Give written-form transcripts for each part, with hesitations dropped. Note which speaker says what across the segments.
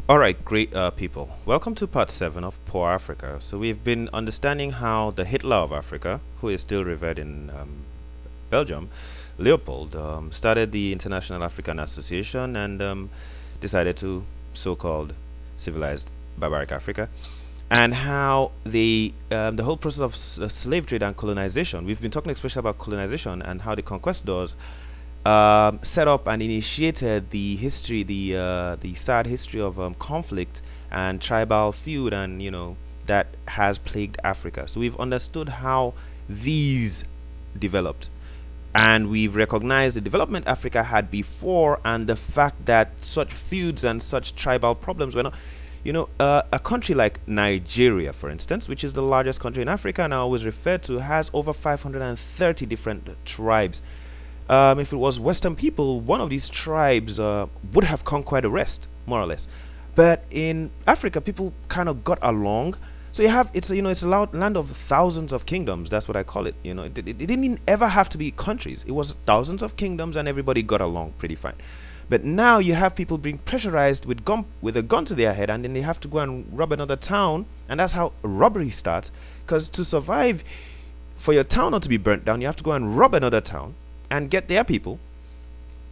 Speaker 1: All right, great people. Welcome to part 7 of Poor Africa. So, we've been understanding how the Hitler of Africa, who is still revered in Belgium, Leopold, started the International African Association and decided to so called civilized barbaric Africa, and how the whole process of slave trade and colonization. We've been talking especially about colonization and how the conquistadors set up and initiated the sad history of conflict and tribal feud, and that has plagued Africa. So we've understood how these developed, and we've recognized the development Africa had before, and the fact that such feuds and such tribal problems were not. A country like Nigeria, for instance, which is the largest country in Africa and I always refer to, has over 530 different tribes. If it was Western people, one of these tribes would have conquered the rest, more or less. But in Africa, people kind of got along. So it's a land of thousands of kingdoms. That's what I call it. It didn't ever have to be countries. It was thousands of kingdoms, and everybody got along pretty fine. But now you have people being pressurized with a gun to their head, and then they have to go and rob another town, and that's how robbery starts. Because to survive, for your town not to be burnt down, you have to go and rob another town and get their people,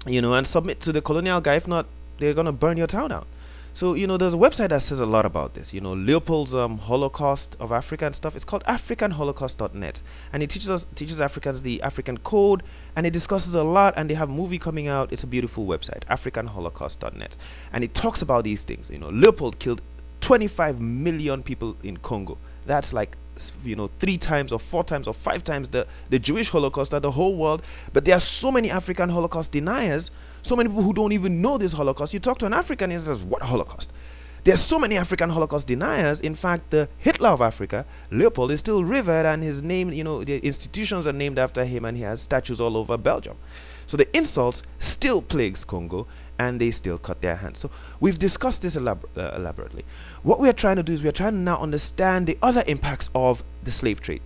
Speaker 1: and submit to the colonial guy. If not, they're gonna burn your town out. So there's a website that says a lot about this. Leopold's Holocaust of Africa and stuff. It's called AfricanHolocaust.net, and it teaches Africans the African code, and it discusses a lot. And they have a movie coming out. It's a beautiful website, AfricanHolocaust.net, and it talks about these things. Leopold killed 25 million people in Congo. That's like 3 times or 4 times or 5 times the Jewish Holocaust at the whole world. But there are so many African Holocaust deniers, so many people who don't even know this Holocaust. You talk to an African, he says, what Holocaust? There are so many African Holocaust deniers. In fact, the Hitler of Africa, Leopold, is still revered, and his name, the institutions are named after him, and he has statues all over Belgium. So the insult still plagues Congo, and they still cut their hands. So we've discussed this elaborately. What we are trying to do is we are trying to now understand the other impacts of the slave trade.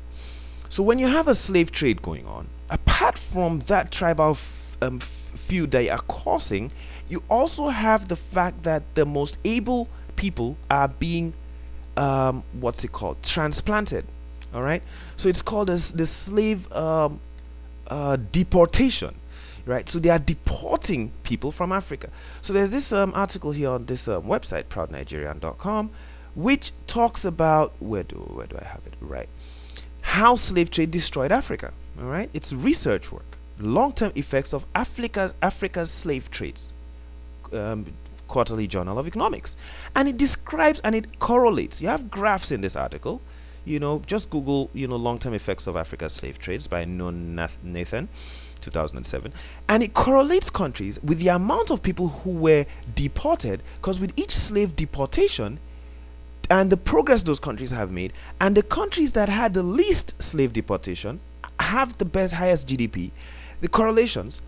Speaker 1: So when you have a slave trade going on, apart from that tribal feud they are causing, you also have the fact that the most able people are being transplanted. All right, so it's called the slave deportation. Right, so they are deporting people from Africa. So there's this article here on this website, proudnigerian.com, which talks about where do I have it? Right, how slave trade destroyed Africa. All right, it's research work, long-term effects of Africa's slave trades, Quarterly Journal of Economics, and it describes and it correlates. You have graphs in this article. Just Google long-term effects of Africa's slave trades by Nathan. 2007, and it correlates countries with the amount of people who were deported, because with each slave deportation and the progress those countries have made, and the countries that had the least slave deportation have the highest GDP, the correlations,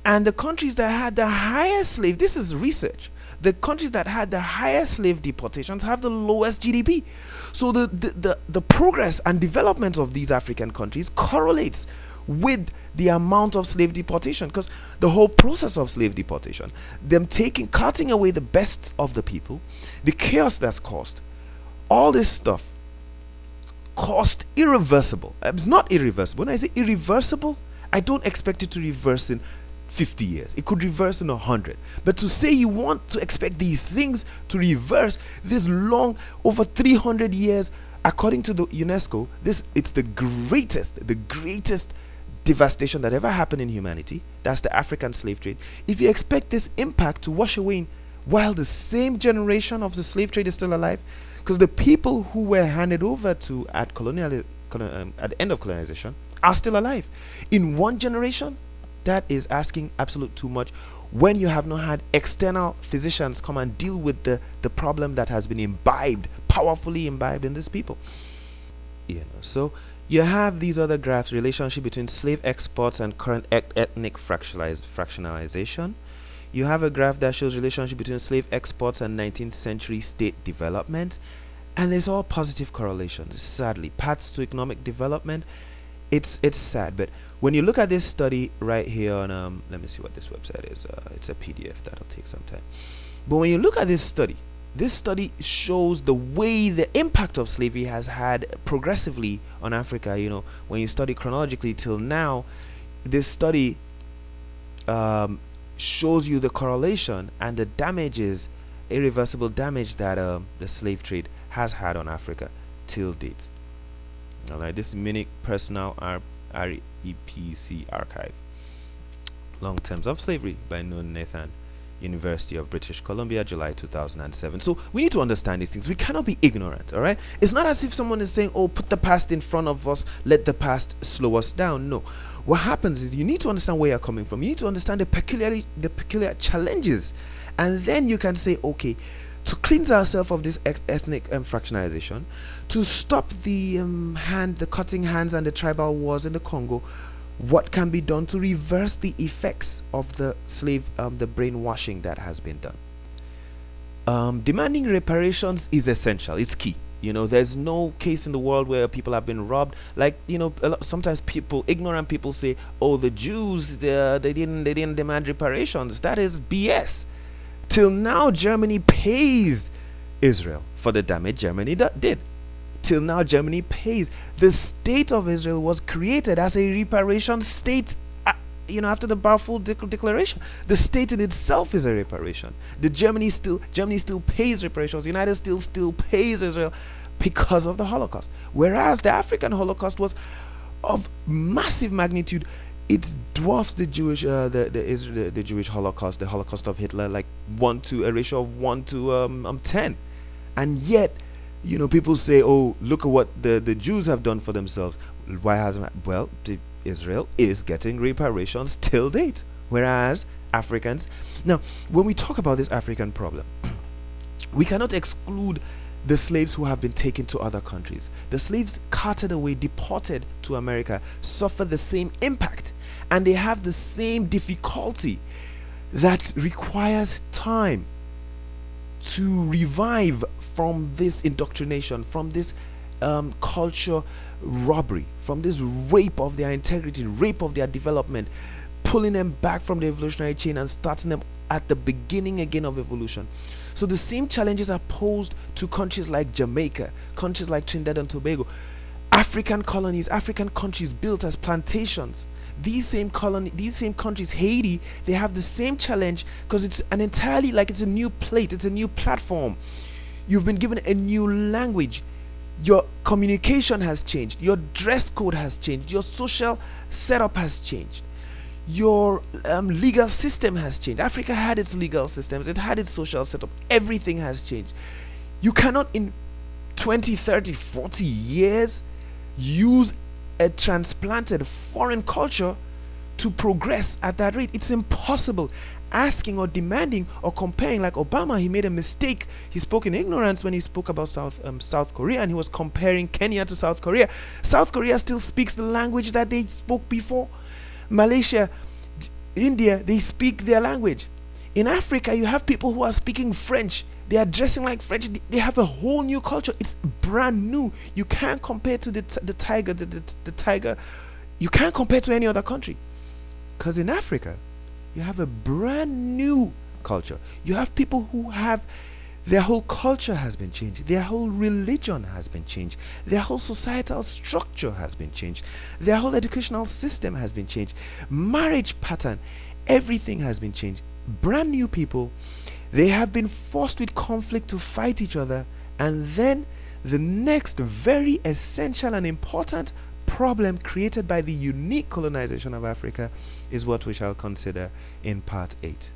Speaker 1: and the countries that had the highest slave, this is research, the countries that had the highest slave deportations have the lowest GDP. So the progress and development of these African countries correlates with the amount of slave deportation, because the whole process of slave deportation, them cutting away the best of the people, the chaos that's caused, all this stuff cost irreversible. It's not irreversible. When I say irreversible, I don't expect it to reverse in 50 years. It could reverse in 100. But to say you want to expect these things to reverse this long, over 300 years, according to the UNESCO, it's the greatest devastation that ever happened in humanity. That's the African slave trade. If you expect this impact to wash away while the same generation of the slave trade is still alive, because the people who were handed over to at the end of colonization are still alive in one generation, that is asking absolute too much, when you have not had external physicians come and deal with the problem that has been powerfully imbibed in these people. So you have these other graphs, relationship between slave exports and current ethnic fractionalization. You have a graph that shows relationship between slave exports and 19th century state development, and there's all positive correlations. Sadly, paths to economic development, it's sad. But when you look at this study right here on let me see what this website is. It's a PDF, that'll take some time. But when you look at this study, This study shows the way the impact of slavery has had progressively on Africa. When you study chronologically till now, this study shows you the correlation and the damages, irreversible damage that the slave trade has had on Africa till date. Alright, this is Munich Personal REPC Archive. Long Terms of Slavery by Nun Nathan, University of British Columbia, July 2007. So we need to understand these things. We cannot be ignorant, all right? It's not as if someone is saying, oh, put the past in front of us, let the past slow us down. No. What happens is you need to understand where you're coming from. You need to understand the peculiar challenges. And then you can say, okay, to cleanse ourselves of this ethnic fractionalization, to stop the cutting hands and the tribal wars in the Congo, what can be done to reverse the effects of the slave, the brainwashing that has been done? Demanding reparations is essential. It's key. There's no case in the world where people have been robbed. Like, sometimes ignorant people say, oh, the Jews, they didn't demand reparations. That is BS. Till now, Germany pays Israel for the damage Germany did. Till now, Germany pays. The state of Israel was created as a reparation state, after the Balfour Declaration. The state in itself is a reparation. Germany still pays reparations. The United States still pays Israel because of the Holocaust. Whereas the African Holocaust was of massive magnitude. It dwarfs the Jewish the Jewish Holocaust, the Holocaust of Hitler, like a ratio of 1 to 10. And yet, people say, oh, look at what the Jews have done for themselves. Why hasn't? Well, Israel is getting reparations till date, whereas Africans. Now, when we talk about this African problem, we cannot exclude the slaves who have been taken to other countries. The slaves carted away, deported to America, suffer the same impact, and they have the same difficulty that requires time to revive from this indoctrination, from this culture robbery, from this rape of their integrity, rape of their development, pulling them back from the evolutionary chain and starting them at the beginning again of evolution. So the same challenges are posed to countries like Jamaica, countries like Trinidad and Tobago, African colonies, African countries built as plantations. These same countries, Haiti, they have the same challenge because it's it's a new plate, it's a new platform. You've been given a new language. Your communication has changed. Your dress code has changed. Your social setup has changed. Your legal system has changed. Africa had its legal systems. It had its social setup. Everything has changed. You cannot in 20, 30, 40 years use a transplanted foreign culture to progress at that rate. It's impossible. Asking or demanding or comparing, like Obama, he made a mistake. He spoke in ignorance when he spoke about South Korea, and he was comparing Kenya to South Korea. South Korea still speaks the language that they spoke before. Malaysia, India, they speak their language. In Africa, you have people who are speaking French. They are dressing like French. They have a whole new culture. It's brand new. You can't compare to the tiger. The tiger. You can't compare to any other country. Because in Africa, you have a brand new culture. You have people who have their whole culture has been changed. Their whole religion has been changed. Their whole societal structure has been changed. Their whole educational system has been changed. Marriage pattern, everything has been changed. Brand new people. They have been forced with conflict to fight each other. And then the next very essential and important problem created by the unique colonization of Africa is what we shall consider in part 8.